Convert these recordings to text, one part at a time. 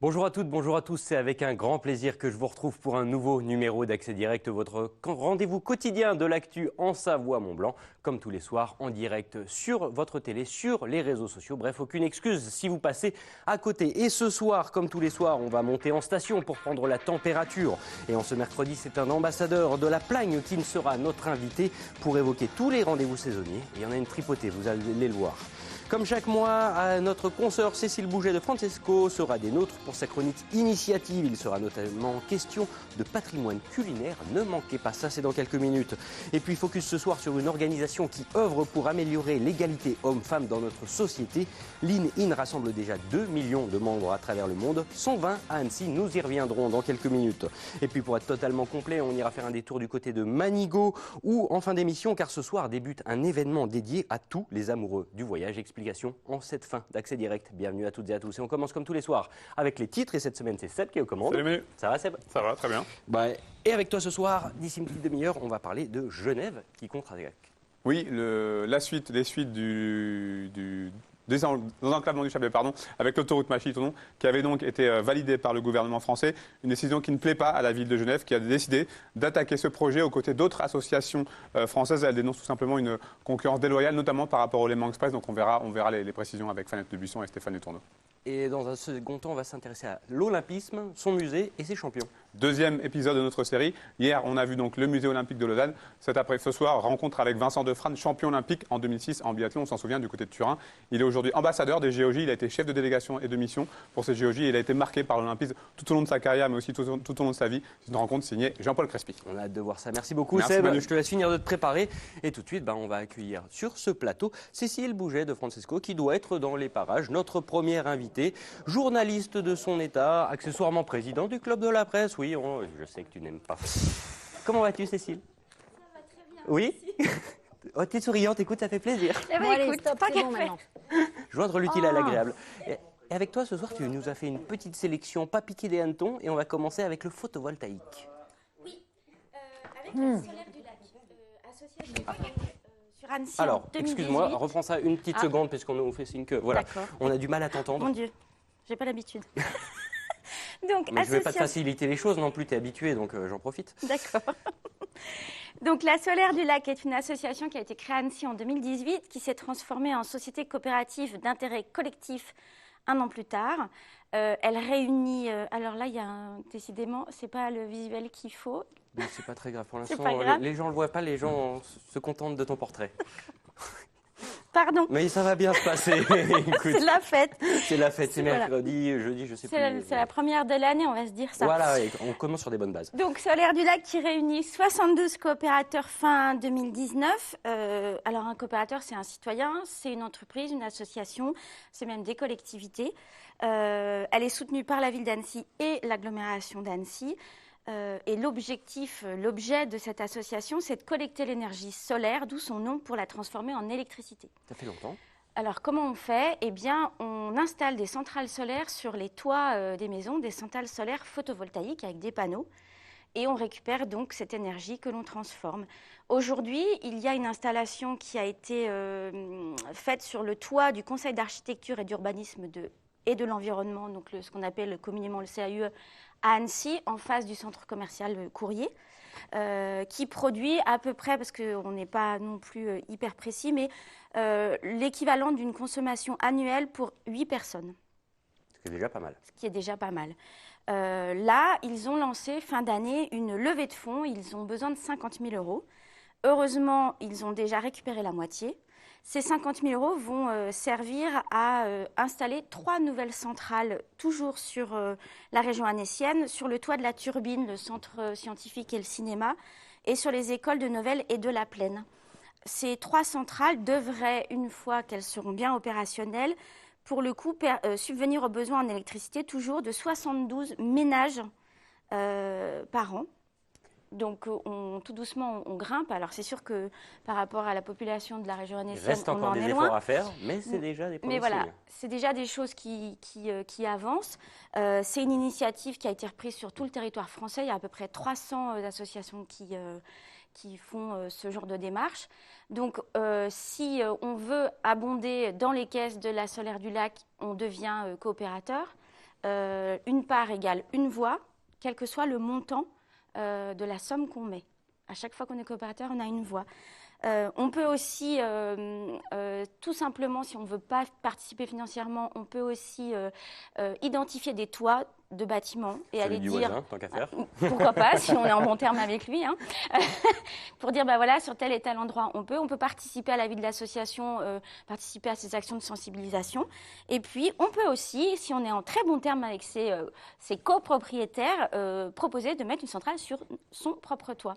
Bonjour à toutes, bonjour à tous. C'est avec un grand plaisir que je vous retrouve pour un nouveau numéro d'Accès Direct, votre rendez-vous quotidien de l'actu en Savoie-Mont-Blanc, comme tous les soirs en direct sur votre télé, sur les réseaux sociaux. Bref, aucune excuse si vous passez à côté. Et ce soir, comme tous les soirs, on va monter en station pour prendre la température. Et en ce mercredi, c'est un ambassadeur de la Plagne qui sera notre invité pour évoquer tous les rendez-vous saisonniers. Il y en a une tripotée, vous allez le voir. Comme chaque mois, notre consoeur Cécile Bouget de Francesco sera des nôtres pour sa chronique Initiative. Il sera notamment question de patrimoine culinaire. Ne manquez pas ça, c'est dans quelques minutes. Et puis focus ce soir sur une organisation qui œuvre pour améliorer l'égalité homme-femme dans notre société. Lean In rassemble déjà 2 millions de membres à travers le monde, 120 à Annecy. Nous y reviendrons dans quelques minutes. Et puis pour être totalement complet, on ira faire un détour du côté de Manigo où en fin d'émission, car ce soir débute un événement dédié à tous les amoureux du voyage. Explication en cette fin d'Accès Direct. Bienvenue à toutes et à tous. Et on commence comme tous les soirs avec les titres. Et cette semaine, c'est Seb qui est aux commandes. Salut Manu. Ça va Seb? Ça va, très bien. Et avec toi ce soir, d'ici une petite demi-heure, on va parler de Genève qui contre-attaque. Oui, les suites des enclavements du Chablais, avec l'autoroute Machy-Tonon, qui avait donc été validée par le gouvernement français. Une décision qui ne plaît pas à la ville de Genève, qui a décidé d'attaquer ce projet aux côtés d'autres associations françaises. Elle dénonce tout simplement une concurrence déloyale, notamment par rapport au Léman Express. Donc on verra les précisions avec Fanette de Buisson et Stéphane Tourneau. Et dans un second temps, on va s'intéresser à l'Olympisme, son musée et ses champions. Deuxième épisode de notre série. Hier, on a vu donc le musée olympique de Lausanne. Ce soir, rencontre avec Vincent Defrane, champion olympique en 2006 en biathlon, on s'en souvient, du côté de Turin. Il est aujourd'hui ambassadeur des JOJ. Il a été chef de délégation et de mission pour ces JOJ. Il a été marqué par l'olympisme tout au long de sa carrière, mais aussi tout au long de sa vie. C'est une rencontre signée Jean-Paul Crespi. On a hâte de voir ça. Merci beaucoup, Merci, Seb. Manu. Je te laisse finir de te préparer. Et tout de suite, on va accueillir sur ce plateau Cécile Bouget de Francesco, qui doit être dans les parages, notre première invitée, journaliste de son état, accessoirement président du Club de la Presse. Oui, je sais que tu n'aimes pas. Comment vas-tu, Cécile? Ça va très bien. Oui. Oh, t'es souriante, écoute, ça fait plaisir. Eh ben, écoute, stop, pas bon maintenant. Joindre l'utile à l'agréable. Et avec toi, ce soir, tu nous as fait une petite sélection, pas piqué des hannetons, et on va commencer avec le photovoltaïque. Oui, avec la Solaire du Lac, association sur Annecy Alors, en 2018. excuse-moi, reprends ça une petite seconde, puisqu'on nous fait signe que, voilà, D'accord. on a du mal à t'entendre. Mon Dieu, j'ai pas l'habitude. Donc, Mais je ne vais pas te faciliter les choses non plus, tu es habitué, donc j'en profite. D'accord. Donc, la Solaire du Lac est une association qui a été créée à Annecy en 2018, qui s'est transformée en société coopérative d'intérêt collectif un an plus tard. Elle réunit. Alors là, il y a décidément, c'est pas le visuel qu'il faut. Mais c'est pas très grave pour C'est l'instant. pas grave. Les gens ne le voient pas, les gens se contentent de ton portrait. Pardon. Mais ça va bien se passer. Écoute, C'est la fête. c'est la fête, c'est Voilà. mercredi, jeudi, je sais plus. C'est la première de l'année, on va se dire ça. Voilà, et on commence sur des bonnes bases. Donc, Solaire du Lac qui réunit 72 coopérateurs fin 2019. Alors, un coopérateur, c'est un citoyen, c'est une entreprise, une association, c'est même des collectivités. Elle est soutenue par la ville d'Annecy et l'agglomération d'Annecy. Et l'objet de cette association, c'est de collecter l'énergie solaire, d'où son nom, pour la transformer en électricité. Ça fait longtemps. Alors, comment on fait? Eh bien, on installe des centrales solaires sur les toits des maisons, des centrales solaires photovoltaïques avec des panneaux. Et on récupère donc cette énergie que l'on transforme. Aujourd'hui, il y a une installation qui a été faite sur le toit du Conseil d'architecture et d'urbanisme et de l'environnement, donc ce qu'on appelle communément le CAUE, à Annecy, en face du centre commercial Courrier, qui produit à peu près, parce qu'on n'est pas non plus hyper précis, mais l'équivalent d'une consommation annuelle pour 8 personnes. Ce qui est déjà pas mal. Ce qui est déjà pas mal. Là, ils ont lancé fin d'année une levée de fonds. Ils ont besoin de 50 000 €. Heureusement, ils ont déjà récupéré la moitié. Ces 50 000 € vont servir à installer 3 nouvelles centrales, toujours sur la région annécienne, sur le toit de la Turbine, le centre scientifique et le cinéma, et sur les écoles de Novelle et de La Plaine. Ces 3 centrales devraient, une fois qu'elles seront bien opérationnelles, pour le coup, subvenir aux besoins en électricité toujours de 72 ménages par an. Donc, tout doucement, on grimpe. Alors, c'est sûr que par rapport à la population de la région Il annécienne, reste on encore en des est efforts loin. à faire, mais c'est déjà des premiers Mais voilà, signes. c'est déjà des choses qui avancent. C'est une initiative qui a été reprise sur tout le territoire français. Il y a à peu près 300 associations qui font ce genre de démarche. Donc, si on veut abonder dans les caisses de la Solaire du Lac, on devient coopérateur. une part égale une voix, quel que soit le montant de la somme qu'on met. À chaque fois qu'on est coopérateur, on a une voix. On peut aussi, tout simplement, si on ne veut pas participer financièrement, on peut aussi identifier des toits de bâtiments et Celui aller du dire, voisin, tant qu'à faire. pourquoi pas, si on est en bon terme avec lui, hein, pour dire, bah voilà, sur tel et tel endroit, on peut participer à la vie de l'association, participer à ses actions de sensibilisation. Et puis, on peut aussi, si on est en très bon terme avec ses copropriétaires, proposer de mettre une centrale sur son propre toit.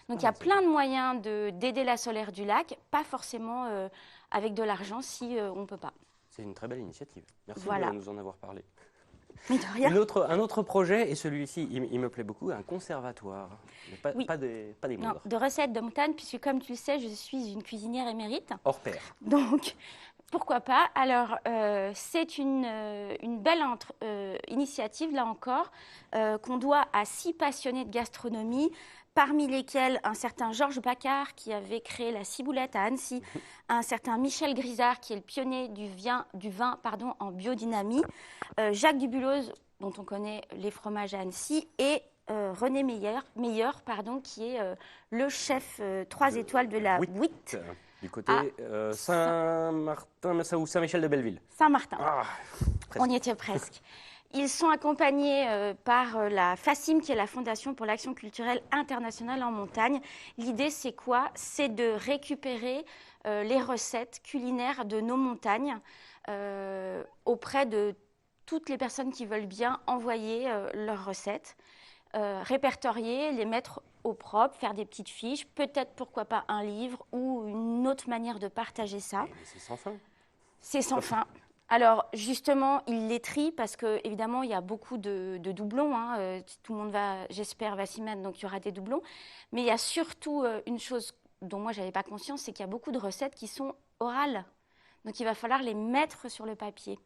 Donc, il y a plein de moyens d'aider la Solaire du Lac, pas forcément avec de l'argent si on ne peut pas. C'est une très belle initiative. Merci Voilà. de nous en avoir parlé. Mais de rien. Un autre projet, et celui-ci, il me plaît beaucoup, un conservatoire. Mais Oui. pas des Non, moindres. de recettes de montagne, puisque comme tu le sais, je suis une cuisinière émérite. Hors pair. Donc, pourquoi pas? Alors, c'est une belle initiative, là encore, qu'on doit à 6 passionnés de gastronomie, parmi lesquels un certain Georges Bacquart, qui avait créé la ciboulette à Annecy, un certain Michel Grisard, qui est le pionnier du vin en biodynamie, Jacques Dubulose, dont on connaît les fromages à Annecy, et René Meyer, qui est le chef 3 étoiles de la Witt. Du côté Saint-Martin ou Saint-Michel de Belleville. Saint-Martin. Ah, On y était presque. Ils sont accompagnés par la FACIM, qui est la Fondation pour l'Action culturelle internationale en montagne. L'idée, c'est quoi? C'est de récupérer les recettes culinaires de nos montagnes auprès de toutes les personnes qui veulent bien envoyer leurs recettes, répertorier, les mettre au propre, faire des petites fiches, peut-être, pourquoi pas, un livre ou une autre manière de partager ça. mais c'est sans fin. C'est sans fin. Alors, justement, il les trie parce qu'évidemment, il y a beaucoup de doublons. Hein. Tout le monde j'espère, va s'y mettre, donc il y aura des doublons. Mais il y a surtout une chose dont moi, je n'avais pas conscience, c'est qu'il y a beaucoup de recettes qui sont orales. Donc, il va falloir les mettre sur le papier.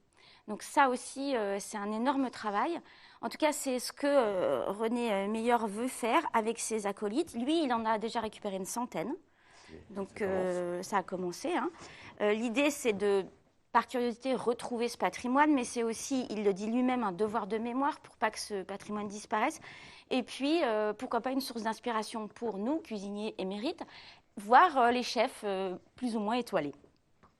Donc, ça aussi, c'est un énorme travail. En tout cas, c'est ce que René Meyer veut faire avec ses acolytes. Lui, il en a déjà récupéré une centaine. Donc, ça a commencé. Hein. L'idée, c'est de, par curiosité, retrouver ce patrimoine, mais c'est aussi, il le dit lui-même, un devoir de mémoire pour pas que ce patrimoine disparaisse. Et puis, pourquoi pas une source d'inspiration pour nous, cuisiniers émérites, voire les chefs plus ou moins étoilés.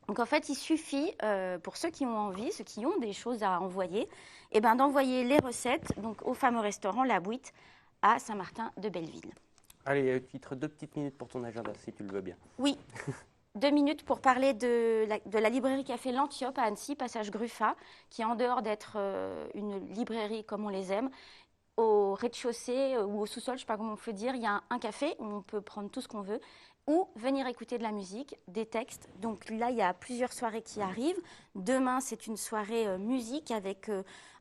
Donc, en fait, il suffit, pour ceux qui ont envie, ceux qui ont des choses à envoyer, d'envoyer les recettes donc, au fameux restaurant La Bouite à Saint-Martin de Belleville. Allez, titre 2 petites minutes pour ton agenda, si tu le veux bien. Oui. 2 minutes pour parler de la librairie café L'Antiope à Annecy, passage Gruffat, qui est en dehors d'être une librairie comme on les aime. Au rez-de-chaussée ou au sous-sol, je ne sais pas comment on peut dire, il y a un café où on peut prendre tout ce qu'on veut ou venir écouter de la musique, des textes. Donc là, il y a plusieurs soirées qui arrivent. Demain, c'est une soirée musique avec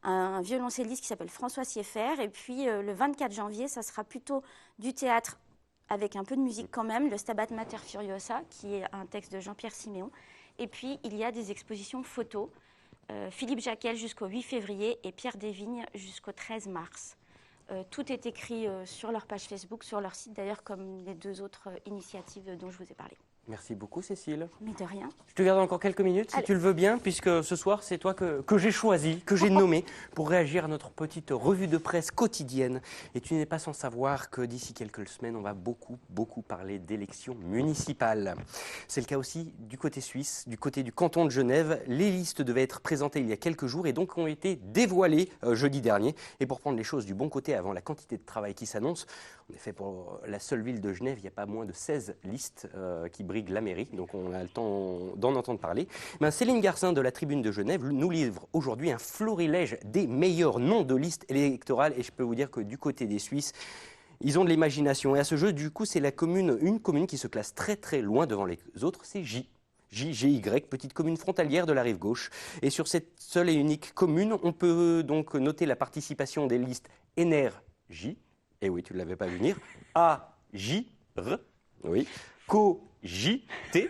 un violoncelliste qui s'appelle François Sieffert. Et puis le 24 janvier, ça sera plutôt du théâtre avec un peu de musique quand même, le Stabat Mater Furiosa, qui est un texte de Jean-Pierre Siméon. Et puis, il y a des expositions photos. Philippe Jacquel jusqu'au 8 février et Pierre Desvignes jusqu'au 13 mars. Tout est écrit sur leur page Facebook, sur leur site d'ailleurs, comme les 2 autres initiatives dont je vous ai parlé. Merci beaucoup, Cécile. Mais de rien. Je te garde encore quelques minutes, si Allez. tu le veux bien, puisque ce soir, c'est toi que j'ai choisi, que j'ai nommé, pour réagir à notre petite revue de presse quotidienne. Et tu n'es pas sans savoir que d'ici quelques semaines, on va beaucoup parler d'élections municipales. C'est le cas aussi du côté suisse, du côté du canton de Genève. Les listes devaient être présentées il y a quelques jours et donc ont été dévoilées jeudi dernier. Et pour prendre les choses du bon côté avant la quantité de travail qui s'annonce, en effet, pour la seule ville de Genève, il n'y a pas moins de 16 listes qui briguent la mairie, donc on a le temps d'en entendre parler. Céline Garcin de la Tribune de Genève nous livre aujourd'hui un florilège des meilleurs noms de listes électorales et je peux vous dire que du côté des Suisses, ils ont de l'imagination. Et à ce jeu, du coup, c'est une commune qui se classe très loin devant les autres, c'est JGY, petite commune frontalière de la rive gauche. Et sur cette seule et unique commune, on peut donc noter la participation des listes NRJ, et oui, tu ne l'avais pas vu venir, AJR, oui, COJT,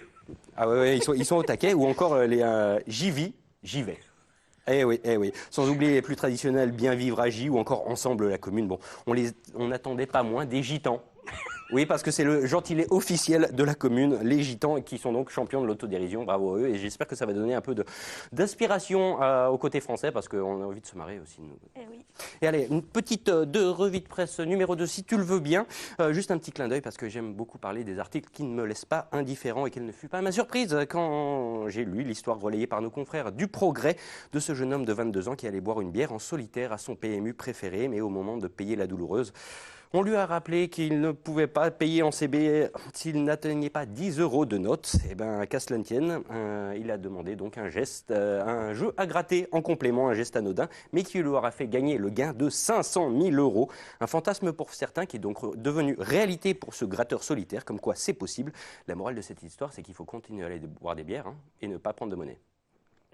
ah ouais, ils sont au taquet, ou encore les JV, j'y vais. Eh oui, sans oublier les plus traditionnels, bien vivre à J ou encore ensemble la commune. Bon, on n'attendait pas moins des gitans. Oui, parce que c'est le gentilé officiel de la commune, les Gitans, qui sont donc champions de l'autodérision. Bravo à eux. Et j'espère que ça va donner un peu d'inspiration au côté français, parce qu'on a envie de se marrer aussi, nous. Eh oui. Et allez, une petite revue de presse numéro 2, si tu le veux bien. Juste un petit clin d'œil, parce que j'aime beaucoup parler des articles qui ne me laissent pas indifférent, et quelle ne fut pas ma surprise quand j'ai lu l'histoire relayée par nos confrères du Progrès de ce jeune homme de 22 ans qui allait boire une bière en solitaire à son PMU préféré, mais au moment de payer la douloureuse, on lui a rappelé qu'il ne pouvait pas payer en CB s'il n'atteignait pas 10 € de notes. Eh bien, qu'à cela ne tienne, il a demandé donc un geste, un jeu à gratter en complément, un geste anodin, mais qui lui aura fait gagner le gain de 500 000 €. Un fantasme pour certains qui est donc devenu réalité pour ce gratteur solitaire, comme quoi c'est possible. La morale de cette histoire, c'est qu'il faut continuer à aller boire des bières et ne pas prendre de monnaie.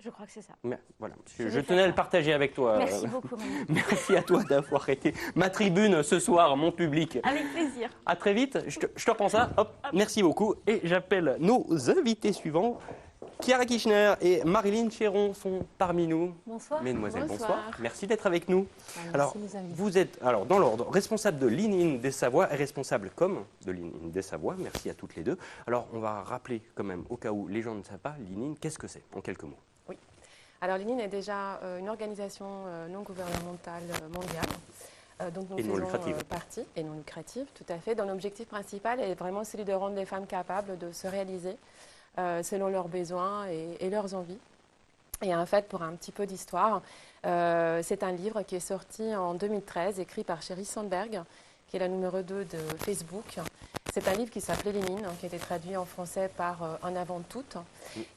Je crois que c'est ça. Mais, voilà. Je tenais à le partager avec toi. Merci beaucoup, Manon. Merci à toi d'avoir été ma tribune ce soir, mon public. Avec plaisir. À très vite. Je te reprends ça. Hop. Merci beaucoup. Et j'appelle nos invités suivants. Chiara Kirchner et Marilyn Chéron sont parmi nous. Bonsoir. Mesdemoiselles, bonsoir. Merci d'être avec nous. Merci Alors, de nous inviter. vous êtes, dans l'ordre, responsable de Lean In des Savoies et responsable com de Lean In des Savoies. Merci à toutes les deux. Alors, on va rappeler quand même, au cas où les gens ne savent pas, Lean In, qu'est-ce que c'est, en quelques mots? Oui. Alors, Lean In est déjà une organisation non gouvernementale mondiale. Donc nous faisons partie, et non lucrative, tout à fait, dont l'objectif principal est vraiment celui de rendre les femmes capables de se réaliser selon leurs besoins et leurs envies. Et en fait, pour un petit peu d'histoire, c'est un livre qui est sorti en 2013, écrit par Sheryl Sandberg, qui est la numéro 2 de Facebook. C'est un livre qui s'appelait Lénine, qui a été traduit en français par En avant toutes,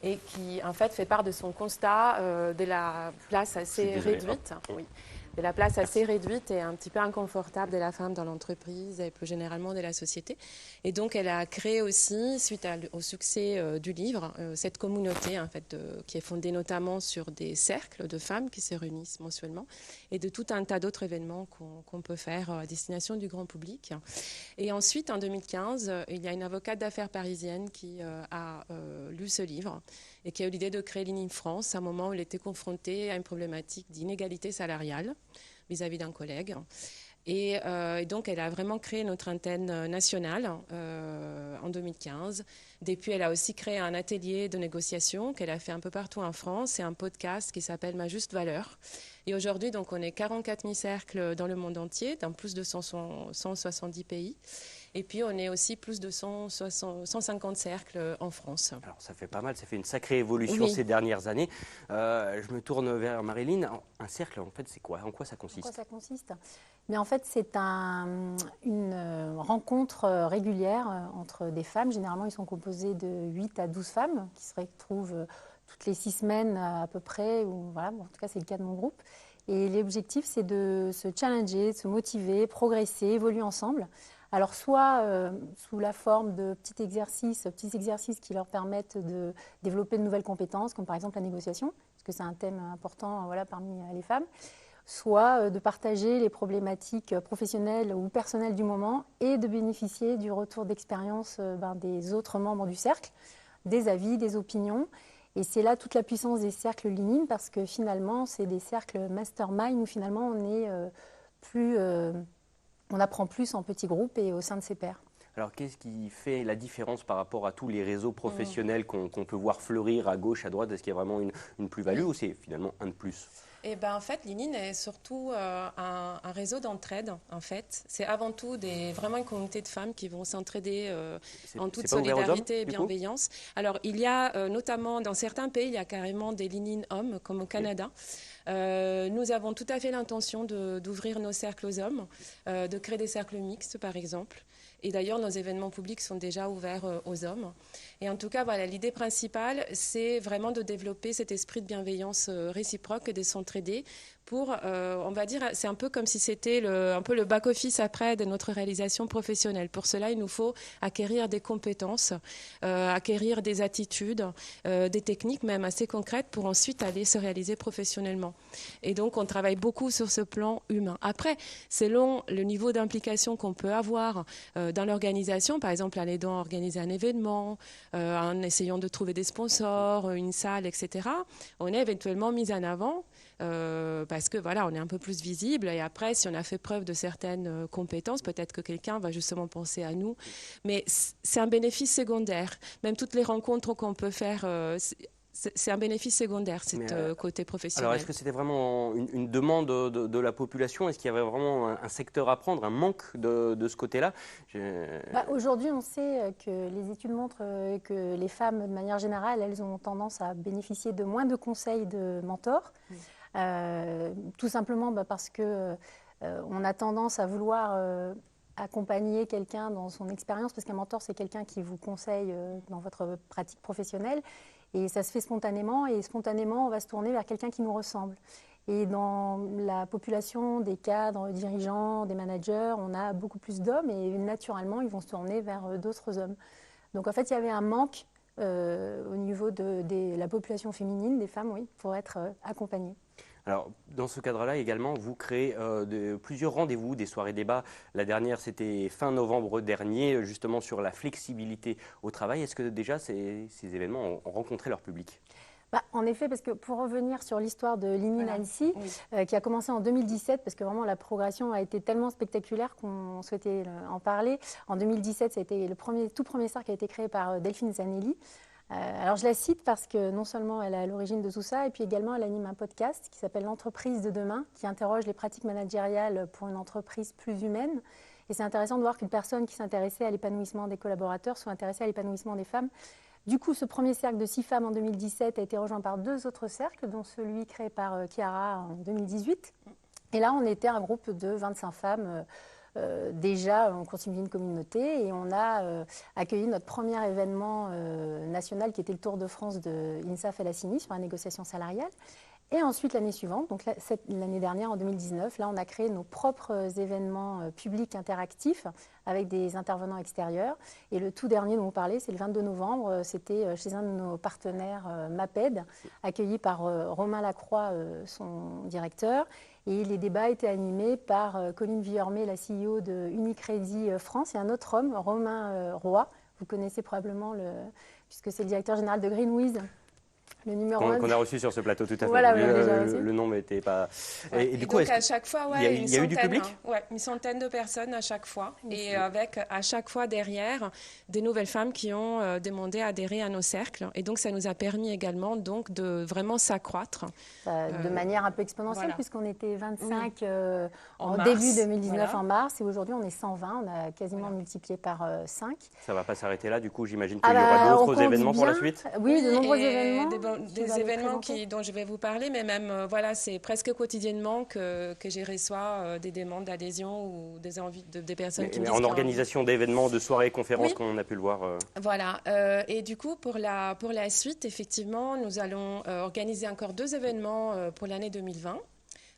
et qui en fait fait part de son constat de la place assez réduite. Oui. De la place assez réduite et un petit peu inconfortable de la femme dans l'entreprise et plus généralement de la société. Et donc, elle a créé aussi, suite au succès du livre, cette communauté en fait, qui est fondée notamment sur des cercles de femmes qui se réunissent mensuellement et de tout un tas d'autres événements qu'on peut faire à destination du grand public. Et ensuite, en 2015, il y a une avocate d'affaires parisienne qui a lu ce livre et qui a eu l'idée de créer Lean In France à un moment où elle était confrontée à une problématique d'inégalité salariale vis-à-vis d'un collègue. Et donc, elle a vraiment créé notre antenne nationale en 2015. Depuis, elle a aussi créé un atelier de négociation qu'elle a fait un peu partout en France et un podcast qui s'appelle Ma Juste Valeur. Et aujourd'hui, donc, on est 44 000 cercles dans le monde entier, dans plus de 170 pays. Et puis, on est aussi plus de 150 cercles en France. Alors, ça fait pas mal, ça fait une sacrée évolution ces dernières années. Je me tourne vers Marilyn. Un cercle, en fait, c'est quoi? En quoi ça consiste? En quoi ça consiste? Mais en fait, c'est une rencontre régulière entre des femmes. Généralement, ils sont composés de 8 à 12 femmes qui se retrouvent toutes les 6 semaines à peu près. Ou, voilà, bon, en tout cas, c'est le cas de mon groupe. Et l'objectif, c'est de se challenger, de se motiver, progresser, évoluer ensemble. Alors, soit sous la forme de petits exercices qui leur permettent de développer de nouvelles compétences, comme par exemple la négociation, parce que c'est un thème important parmi les femmes, soit de partager les problématiques professionnelles ou personnelles du moment et de bénéficier du retour d'expérience des autres membres du cercle, des avis, des opinions. Et c'est là toute la puissance des cercles Lean In, parce que finalement, c'est des cercles mastermind où finalement on est on apprend plus en petits groupes et au sein de ses pairs. Alors, qu'est-ce qui fait la différence par rapport à tous les réseaux professionnels qu'on peut voir fleurir à gauche, à droite? Est-ce qu'il y a vraiment une plus-value ou c'est finalement un de plus? Eh ben, en fait, Lean In est surtout un réseau d'entraide. En fait, c'est avant tout vraiment une communauté de femmes qui vont s'entraider en toute solidarité et bienveillance. Alors, il y a notamment dans certains pays, il y a carrément des Lean In hommes, comme au Canada. Nous avons tout à fait l'intention d'ouvrir nos cercles aux hommes, de créer des cercles mixtes, par exemple. Et d'ailleurs, nos événements publics sont déjà ouverts aux hommes. Et en tout cas, voilà, l'idée principale, c'est vraiment de développer cet esprit de bienveillance réciproque et de s'entraider pour, on va dire, c'est un peu comme si c'était un peu le back-office après de notre réalisation professionnelle. Pour cela, il nous faut acquérir des compétences, acquérir des attitudes, des techniques même assez concrètes pour ensuite aller se réaliser professionnellement. Et donc, on travaille beaucoup sur ce plan humain. Après, selon le niveau d'implication qu'on peut avoir dans l'organisation, par exemple en aidant à organiser un événement, en essayant de trouver des sponsors, une salle, etc., on est éventuellement mis en avant. Par parce que voilà, on est un peu plus visible. Et après, si on a fait preuve de certaines compétences, peut-être que quelqu'un va justement penser à nous. Mais c'est un bénéfice secondaire. Même toutes les rencontres qu'on peut faire, c'est un bénéfice secondaire, côté professionnel. Alors, est-ce que c'était vraiment une demande de la population? Est-ce qu'il y avait vraiment un secteur à prendre, un manque de ce côté-là? Aujourd'hui, on sait que les études montrent que les femmes, de manière générale, elles ont tendance à bénéficier de moins de conseils de mentors. Tout simplement parce que on a tendance à vouloir accompagner quelqu'un dans son expérience, parce qu'un mentor, c'est quelqu'un qui vous conseille dans votre pratique professionnelle. Et ça se fait spontanément, et spontanément, on va se tourner vers quelqu'un qui nous ressemble. Et dans la population des cadres, dirigeants, des managers, on a beaucoup plus d'hommes, et naturellement, ils vont se tourner vers d'autres hommes. Donc en fait, il y avait un manque au niveau de la population féminine, des femmes, oui, pour être accompagnées. Alors, dans ce cadre-là également, vous créez plusieurs rendez-vous, des soirées débats. La dernière, c'était fin novembre dernier, justement sur la flexibilité au travail. Est-ce que déjà ces événements ont rencontré leur public? En effet, parce que pour revenir sur l'histoire de Linine Annecy, qui a commencé en 2017, parce que vraiment la progression a été tellement spectaculaire qu'on souhaitait en parler. En 2017, ça a été le tout premier cercle qui a été créé par Delphine Zanelli. Alors je la cite parce que non seulement elle est à l'origine de tout ça, et puis également elle anime un podcast qui s'appelle L'entreprise de demain, qui interroge les pratiques managériales pour une entreprise plus humaine. Et c'est intéressant de voir qu'une personne qui s'intéressait à l'épanouissement des collaborateurs soit intéressée à l'épanouissement des femmes. Du coup, ce premier cercle de 6 femmes en 2017 a été rejoint par 2 autres cercles, dont celui créé par Chiara en 2018. Et là, on était un groupe de 25 femmes. Déjà, on constitue une communauté, et on a accueilli notre premier événement national qui était le Tour de France de INSAF El Hassimi sur la négociation salariale. Et ensuite, l'année suivante, donc l'année dernière, en 2019, là, on a créé nos propres événements publics interactifs avec des intervenants extérieurs. Et le tout dernier dont on parlait, c'est le 22 novembre. C'était chez un de nos partenaires, MAPED, accueilli par Romain Lacroix, son directeur. Et les débats étaient animés par Colline Vuillermet, la CEO de Unicredit France, et un autre homme, Romain Roy. Vous connaissez probablement, puisque c'est le directeur général de Greenwiz. Le numéro 1 qu'on a reçu sur ce plateau, tout à fait. Voilà, le nom n'était pas... Ouais. Et du coup, donc à chaque fois, il y a eu du public, une centaine de personnes à chaque fois. Et avec à chaque fois derrière des nouvelles femmes qui ont demandé à adhérer à nos cercles. Et donc ça nous a permis également donc, de vraiment s'accroître. De manière un peu exponentielle, puisqu'on était 25 en début 2019 en mars. Et aujourd'hui, on est 120. On a quasiment multiplié par 5. Ça ne va pas s'arrêter là. Du coup, j'imagine qu'il y aura d'autres événements pour la suite. Oui, de nombreux événements. Des événements dont je vais vous parler, mais même, c'est presque quotidiennement que j'ai reçois des demandes d'adhésion ou des envies des personnes qui me disent... En organisation d'événements, de soirées, conférences, comme on a pu le voir. Voilà. Et du coup, pour la suite, effectivement, nous allons organiser encore 2 événements pour l'année 2020.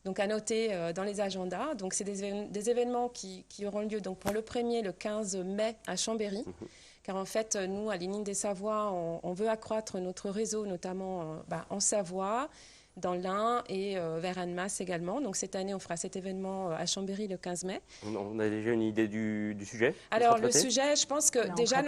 Donc, à noter dans les agendas. Donc, c'est des événements qui auront lieu donc, pour le premier, le 15 mai, à Chambéry. Car en fait, nous, à l'Inine des Savoies, on veut accroître notre réseau, notamment en Savoie, dans l'Ain et vers Annemasse également. Donc cette année, on fera cet événement à Chambéry le 15 mai. On a déjà une idée du sujet? Alors le sujet, je pense que déjà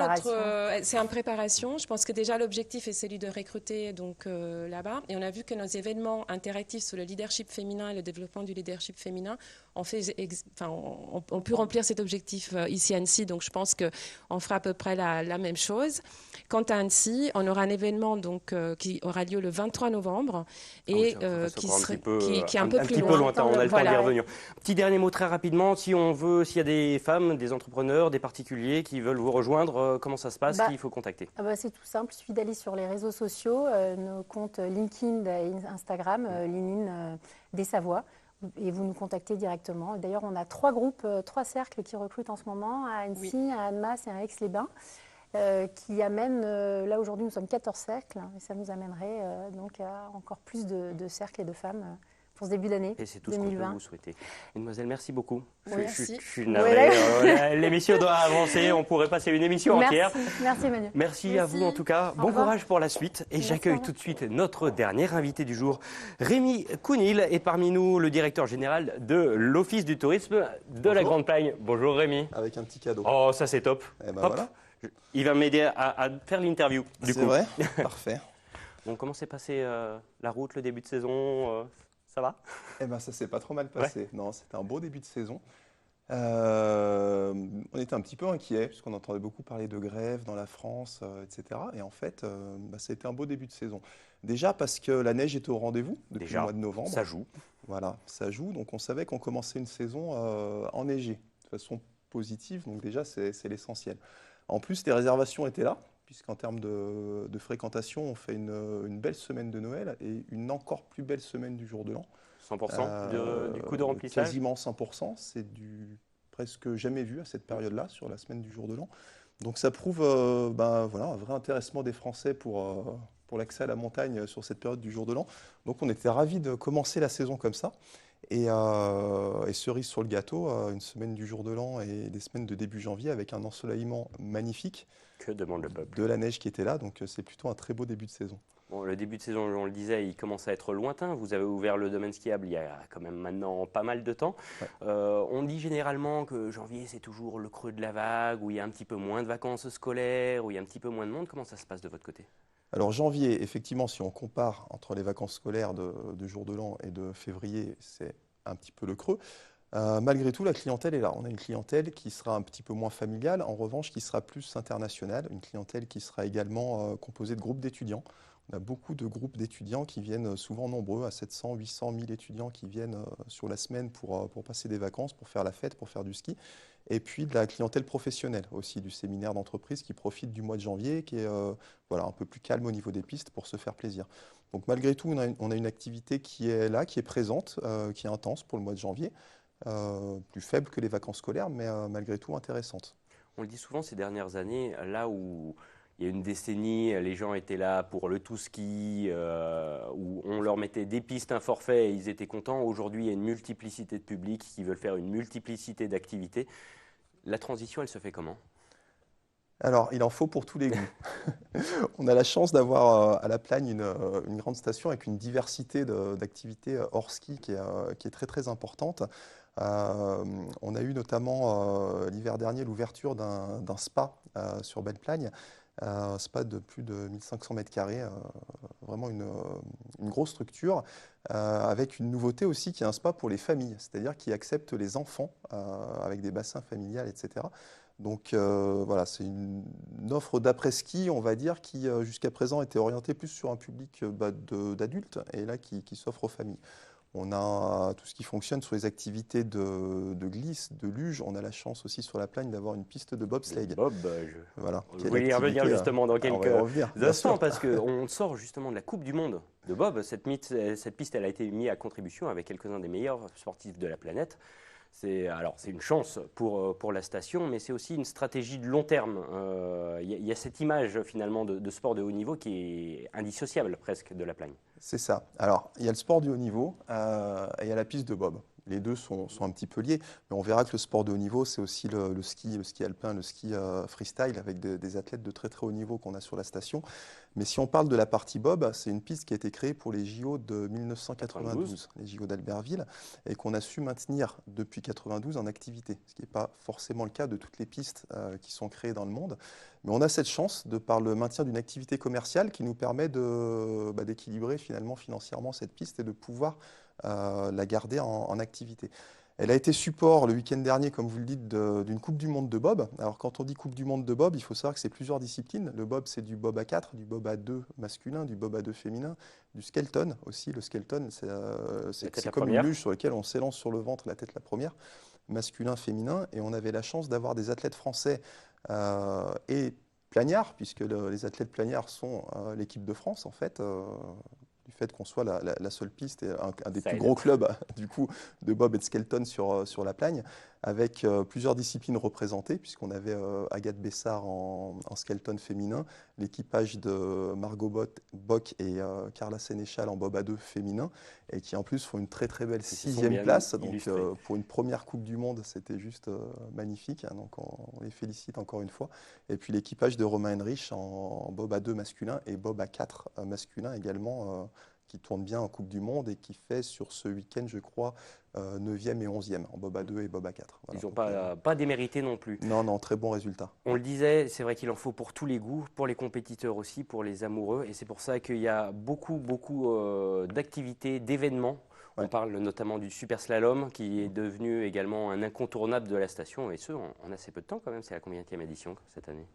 c'est en préparation. Je pense que déjà l'objectif est celui de recruter donc là-bas. Et on a vu que nos événements interactifs sur le leadership féminin et le développement du leadership féminin on peut remplir cet objectif ici à Annecy. Donc je pense qu'on fera à peu près la même chose. Quant à Annecy, on aura un événement donc, qui aura lieu le 23 novembre et qui est un peu plus lointain. On a le temps d'y revenir. Petit dernier mot très rapidement. S'il y a des femmes, des entrepreneurs, des particuliers qui veulent vous rejoindre, comment ça se passe? Qui il faut contacter? C'est tout simple. Il suffit d'aller sur les réseaux sociaux, nos comptes LinkedIn et Instagram, Linine des Savoies. Et vous nous contactez directement. D'ailleurs, on a 3 groupes, 3 cercles qui recrutent en ce moment, à Annecy, à Annemasse et à Aix-les-Bains, qui amènent, là aujourd'hui nous sommes 14 cercles, et ça nous amènerait donc à encore plus de cercles et de femmes pour ce début d'année 2020. Et c'est tout ce qu'on peut vous souhaiter. Mademoiselle, merci beaucoup. Merci. Je suis navré. L'émission doit avancer. On pourrait passer une émission entière. Merci Manu. Merci à vous en tout cas. Bon courage pour la suite. Et j'accueille tout de suite notre dernier invité du jour. Rémi Counil est parmi nous, le directeur général de l'Office du tourisme de la Grande Plagne. Bonjour Rémi. Avec un petit cadeau. Oh, ça c'est top. Voilà. Il va m'aider à faire l'interview. C'est vrai. Parfait. Bon, comment s'est passée la route, le début de saison? Ça va? Eh ben, ça s'est pas trop mal passé. Non, c'était un beau début de saison. On était un petit peu inquiets, puisqu'on entendait beaucoup parler de grève dans la France, etc. Et en fait, c'était un beau début de saison. Déjà parce que la neige était au rendez-vous depuis le mois de novembre. Ça joue. Voilà, ça joue. Donc on savait qu'on commençait une saison enneigée, de façon positive. Donc déjà, c'est l'essentiel. En plus, les réservations étaient là, puisqu'en termes de fréquentation, on fait une belle semaine de Noël et une encore plus belle semaine du jour de l'an. 100% du coup de remplissage? Quasiment 100%, c'est du presque jamais vu à cette période-là, sur la semaine du jour de l'an. Donc ça prouve voilà, un vrai intéressement des Français pour l'accès à la montagne sur cette période du jour de l'an. Donc on était ravis de commencer la saison comme ça. Et cerise sur le gâteau, une semaine du jour de l'an et des semaines de début janvier avec un ensoleillement magnifique. Que demande le peuple? De la neige qui était là, donc c'est plutôt un très beau début de saison. Bon, le début de saison, on le disait, il commence à être lointain. Vous avez ouvert le domaine skiable il y a quand même maintenant pas mal de temps. Ouais. On dit généralement que janvier, c'est toujours le creux de la vague, où il y a un petit peu moins de vacances scolaires, où il y a un petit peu moins de monde. Comment ça se passe de votre côté? Alors janvier, effectivement, si on compare entre les vacances scolaires de jour de l'an et de février, c'est un petit peu le creux. Malgré tout, la clientèle est là. On a une clientèle qui sera un petit peu moins familiale, en revanche, qui sera plus internationale, une clientèle qui sera également composée de groupes d'étudiants. On a beaucoup de groupes d'étudiants qui viennent souvent nombreux, à 700, 800, 1000 étudiants qui viennent sur la semaine pour passer des vacances, pour faire la fête, pour faire du ski. Et puis de la clientèle professionnelle aussi, du séminaire d'entreprise qui profite du mois de janvier, qui est voilà, un peu plus calme au niveau des pistes pour se faire plaisir. Donc malgré tout, on a une activité qui est là, qui est présente, qui est intense pour le mois de janvier, plus faible que les vacances scolaires, mais malgré tout intéressante. On le dit souvent ces dernières années, là où il y a une décennie, les gens étaient là pour le tout ski, où on leur mettait des pistes, un forfait, et ils étaient contents. Aujourd'hui, il y a une multiplicité de publics qui veulent faire une multiplicité d'activités. La transition, elle se fait comment? Alors, il en faut pour tous les goûts. On a la chance d'avoir à La Plagne une grande station avec une diversité d'activités hors ski qui est très très importante. On a eu notamment l'hiver dernier l'ouverture d'un spa sur Belle-Plagne. Un spa de plus de 1500 mètres carrés, vraiment une grosse structure, avec une nouveauté aussi qui est un spa pour les familles, c'est-à-dire qui accepte les enfants avec des bassins familiales, etc. Donc voilà, c'est une offre d'après-ski, on va dire, qui jusqu'à présent était orientée plus sur un public d'adultes et là qui s'offre aux familles. On a tout ce qui fonctionne sur les activités de glisse, de luge. On a la chance aussi sur La Plagne d'avoir une piste de bobsleigh. Voilà, je vais y revenir justement dans quelques instants parce qu'on sort justement de la Coupe du Monde de bob. Cette piste, elle a été mise à contribution avec quelques-uns des meilleurs sportifs de la planète. C'est une chance pour la station, mais c'est aussi une stratégie de long terme. Il y a cette image finalement de sport de haut niveau qui est indissociable presque de La Plagne. C'est ça. Alors, il y a le sport de haut niveau et il y a la piste de bob. Les deux sont un petit peu liés, mais on verra que le sport de haut niveau, c'est aussi le ski alpin, le ski freestyle avec des athlètes de très très haut niveau qu'on a sur la station. Mais si on parle de la partie bob, c'est une piste qui a été créée pour les JO de 1992, les JO d'Albertville, et qu'on a su maintenir depuis 1992 en activité, ce qui n'est pas forcément le cas de toutes les pistes qui sont créées dans le monde. Mais on a cette chance, de par le maintien d'une activité commerciale, qui nous permet d'équilibrer finalement financièrement cette piste et de pouvoir la garder en activité. Elle a été support le week-end dernier, comme vous le dites, d'une Coupe du Monde de bob. Alors quand on dit Coupe du Monde de bob, il faut savoir que c'est plusieurs disciplines. Le bob, c'est du bob à 4, du bob à 2 masculin, du bob à 2 féminin, du skeleton aussi. Le skeleton, c'est comme une luge sur laquelle on s'élance sur le ventre, la tête la première, masculin, féminin. Et on avait la chance d'avoir des athlètes français et plagnards, puisque les athlètes plagnards sont l'équipe de France, en fait. Du fait qu'on soit la seule piste et un des plus gros clubs du coup, de bob et de skeleton sur La Plagne, avec plusieurs disciplines représentées, puisqu'on avait Agathe Bessard en skeleton féminin, l'équipage de Margot Bock et Carla Sénéchal en bob à 2 féminin, et qui en plus font une très très belle 6e place. Donc pour une première Coupe du Monde, c'était juste magnifique, hein, donc on les félicite encore une fois. Et puis l'équipage de Romain Henrich en bob à 2 masculin et bob à 4 masculin également, qui tourne bien en Coupe du Monde et qui fait sur ce week-end, je crois, 9e et 11e en bob à 2 et bob à 4. Voilà. Ils n'ont pas démérité non plus. Non, très bon résultat. On le disait, c'est vrai qu'il en faut pour tous les goûts, pour les compétiteurs aussi, pour les amoureux. Et c'est pour ça qu'il y a beaucoup d'activités, d'événements On parle notamment du super slalom qui est devenu également un incontournable de la station, et ce, en assez peu de temps quand même. C'est la combienième édition cette année?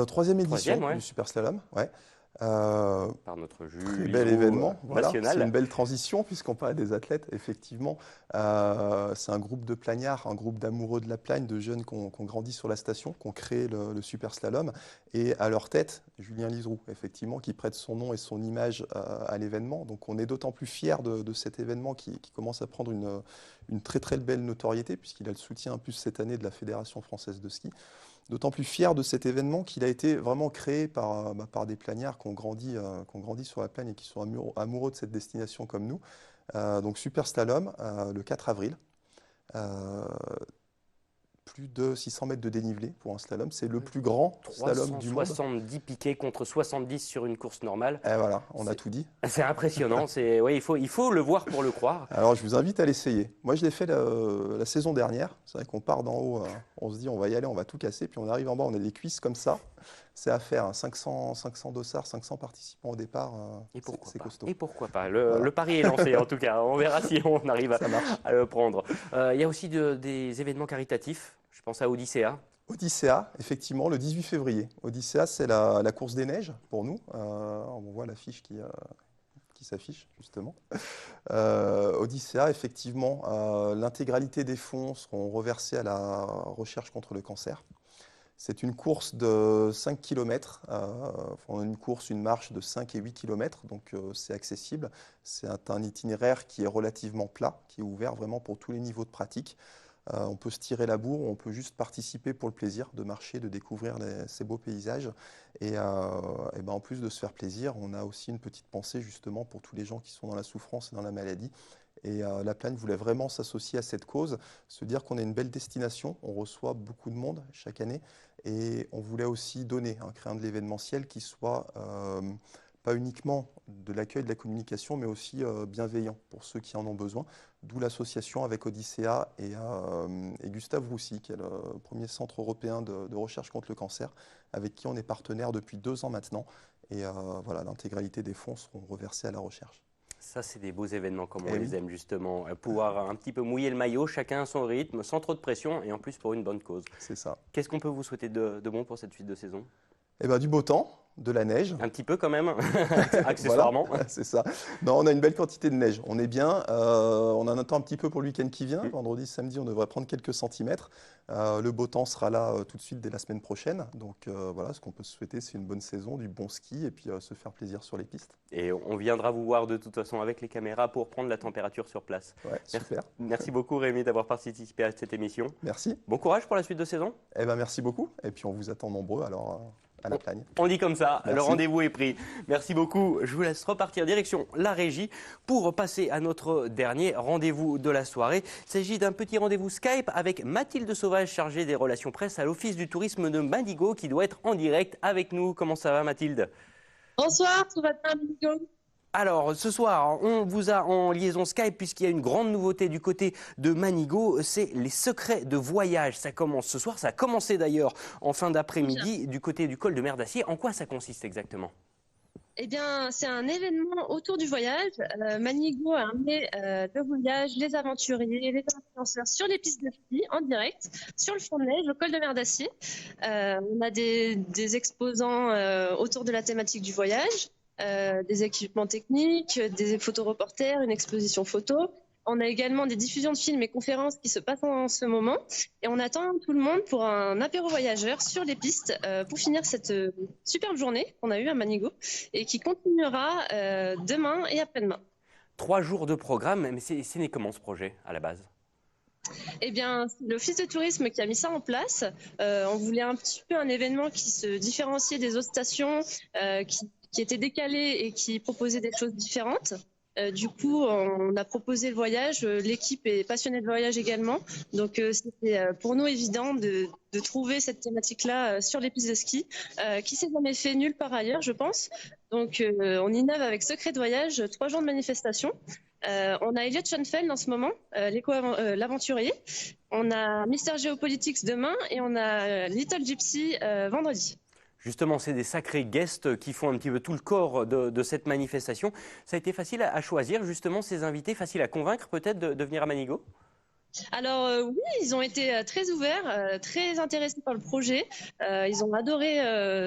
Troisième édition ouais. du super slalom, ouais. Par notre très bel événement, voilà. national. C'est une belle transition puisqu'on parle des athlètes, effectivement. C'est un groupe de plagnards, un groupe d'amoureux de la plagne, de jeunes qui ont grandi sur la station, qui ont créé le super slalom. Et à leur tête, Julien Liseroux, effectivement, qui prête son nom et son image à l'événement. Donc on est d'autant plus fiers de cet événement qui commence à prendre une très très belle notoriété puisqu'il a le soutien en plus cette année de la Fédération française de ski. D'autant plus fier de cet événement qu'il a été vraiment créé par des plagnards qui ont grandi sur la plagne et qui sont amoureux de cette destination comme nous. Donc super slalom, le 4 avril. Plus de 600 mètres de dénivelé pour un slalom. C'est le plus grand slalom du monde. 370 piquets contre 70 sur une course normale. Et voilà, on a tout dit. C'est impressionnant. Ouais, il faut le voir pour le croire. Alors, je vous invite à l'essayer. Moi, je l'ai fait la saison dernière. C'est vrai qu'on part d'en haut, on se dit on va y aller, on va tout casser. Puis on arrive en bas, on a des cuisses comme ça. C'est à faire. 500 dossards, 500 participants au départ. C'est costaud. Et pourquoi pas. Le pari est lancé en tout cas. On verra si on arrive à le prendre. Il y a aussi des événements caritatifs. Je pense à Odyssea. Odyssea, effectivement, le 18 février. Odyssea, c'est la course des neiges pour nous. On voit l'affiche qui s'affiche, justement. Odyssea, effectivement, l'intégralité des fonds seront reversés à la recherche contre le cancer. C'est une course de 5 km, une marche de 5 et 8 km, donc c'est accessible. C'est un itinéraire qui est relativement plat, qui est ouvert vraiment pour tous les niveaux de pratique. On peut se tirer la bourre, on peut juste participer pour le plaisir de marcher, de découvrir ces beaux paysages. Et en plus de se faire plaisir, on a aussi une petite pensée justement pour tous les gens qui sont dans la souffrance et dans la maladie. Et la Plagne voulait vraiment s'associer à cette cause, se dire qu'on est une belle destination, on reçoit beaucoup de monde chaque année. Et on voulait aussi donner, créer un de l'événementiel qui soit pas uniquement de l'accueil, de la communication, mais aussi bienveillant pour ceux qui en ont besoin. D'où l'association avec Odyssea et Gustave Roussy, qui est le premier centre européen de recherche contre le cancer, avec qui on est partenaire depuis 2 ans maintenant. Et voilà, l'intégralité des fonds seront reversés à la recherche. Ça, c'est des beaux événements comme on les aime justement. Pouvoir un petit peu mouiller le maillot, chacun à son rythme, sans trop de pression et en plus pour une bonne cause. C'est ça. Qu'est-ce qu'on peut vous souhaiter de bon pour cette suite de saison? Du beau temps, de la neige. Un petit peu quand même, accessoirement. Voilà, c'est ça. Non, on a une belle quantité de neige. On est bien. On en attend un petit peu pour le week-end qui vient. Vendredi, samedi, on devrait prendre quelques centimètres. Le beau temps sera là tout de suite dès la semaine prochaine. Donc voilà, ce qu'on peut se souhaiter, c'est une bonne saison, du bon ski et puis se faire plaisir sur les pistes. Et on viendra vous voir de toute façon avec les caméras pour prendre la température sur place. Ouais, super. Merci beaucoup Rémi d'avoir participé à cette émission. Merci. Bon courage pour la suite de saison. Merci beaucoup. Et puis on vous attend nombreux alors à la Plagne. On dit comme ça, Merci. Le rendez-vous est pris. Merci beaucoup. Je vous laisse repartir direction la régie pour passer à notre dernier rendez-vous de la soirée. Il s'agit d'un petit rendez-vous Skype avec Mathilde Sauvage, chargée des relations presse à l'Office du tourisme de Manigo, qui doit être en direct avec nous. Comment ça va Mathilde? Bonsoir, tout va bien Manigo? Alors, ce soir, on vous a en liaison Skype puisqu'il y a une grande nouveauté du côté de Manigo, c'est les secrets de voyage. Ça commence ce soir, ça a commencé d'ailleurs en fin d'après-midi du côté du col de Mer d'Acier. En quoi ça consiste exactement? Eh bien, c'est un événement autour du voyage. Manigo a amené le voyage, les aventuriers, les influenceurs sur les pistes de ski en direct, sur le front de neige, au col de Mer d'Acier. On a des exposants autour de la thématique du voyage. Des équipements techniques, des photoreporters, une exposition photo. On a également des diffusions de films et conférences qui se passent en ce moment. Et on attend tout le monde pour un apéro voyageur sur les pistes pour finir cette superbe journée qu'on a eue à Manigo et qui continuera demain et après-demain. 3 jours de programme, mais c'est né comment ce projet à la base? Eh bien, c'est l'Office de tourisme qui a mis ça en place. On voulait un petit peu un événement qui se différenciait des autres stations, qui était décalé et qui proposait des choses différentes. Du coup, on a proposé le voyage. L'équipe est passionnée de voyage également. Donc, c'était pour nous évident de trouver cette thématique-là sur les pistes de ski, qui s'est jamais fait nulle part ailleurs, je pense. Donc, on innove avec Secret de voyage, 3 jours de manifestation. On a Elliot Schoenfeld en ce moment, l'aventurier. On a Mister Geopolitics demain et on a Little Gypsy vendredi. Justement, c'est des sacrés guests qui font un petit peu tout le corps de cette manifestation. Ça a été facile à choisir, justement, ces invités, facile à convaincre peut-être de venir à Manigot? Alors oui, ils ont été très ouverts, très intéressés par le projet. Ils ont adoré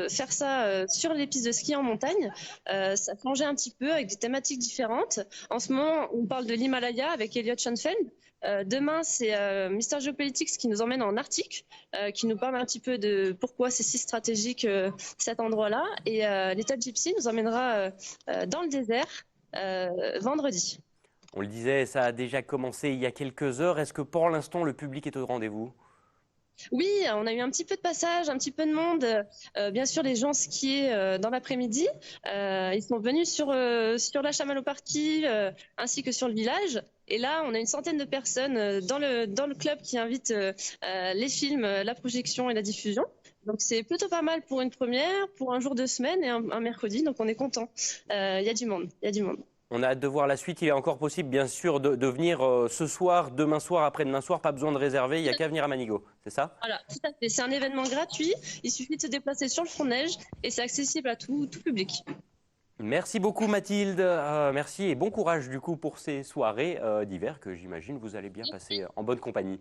faire ça sur les pistes de ski en montagne. Ça changeait un petit peu avec des thématiques différentes. En ce moment, on parle de l'Himalaya avec Elliot Schoenfeld. Demain, c'est Mister Geopolitics qui nous emmène en Arctique, qui nous parle un petit peu de pourquoi c'est si stratégique cet endroit-là. Et l'État Gypsy nous emmènera dans le désert vendredi. On le disait, ça a déjà commencé il y a quelques heures. Est-ce que pour l'instant, le public est au rendez-vous? Oui, on a eu un petit peu de passage, un petit peu de monde. Bien sûr, les gens skiaient dans l'après-midi. Ils sont venus sur la Chamallow-Party ainsi que sur le village. Et là, on a une centaine de personnes dans le club qui invite les films, la projection et la diffusion. Donc c'est plutôt pas mal pour une première, pour un jour de semaine et un mercredi. Donc on est content. Il y a du monde, il y a du monde. On a hâte de voir la suite. Il est encore possible, bien sûr, de venir ce soir, demain soir, après-demain soir. Pas besoin de réserver, il n'y a qu'à venir à Manigot, c'est ça? Voilà, tout à fait. C'est un événement gratuit. Il suffit de se déplacer sur le front de neige et c'est accessible à tout public. Merci beaucoup Mathilde, merci et bon courage du coup pour ces soirées d'hiver que j'imagine vous allez bien passer en bonne compagnie.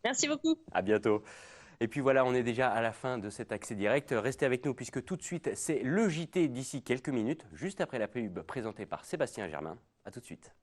Merci beaucoup. À bientôt. Et puis voilà, on est déjà à la fin de cet accès direct. Restez avec nous puisque tout de suite, c'est le JT d'ici quelques minutes, juste après la pub présentée par Sébastien Germain. À tout de suite.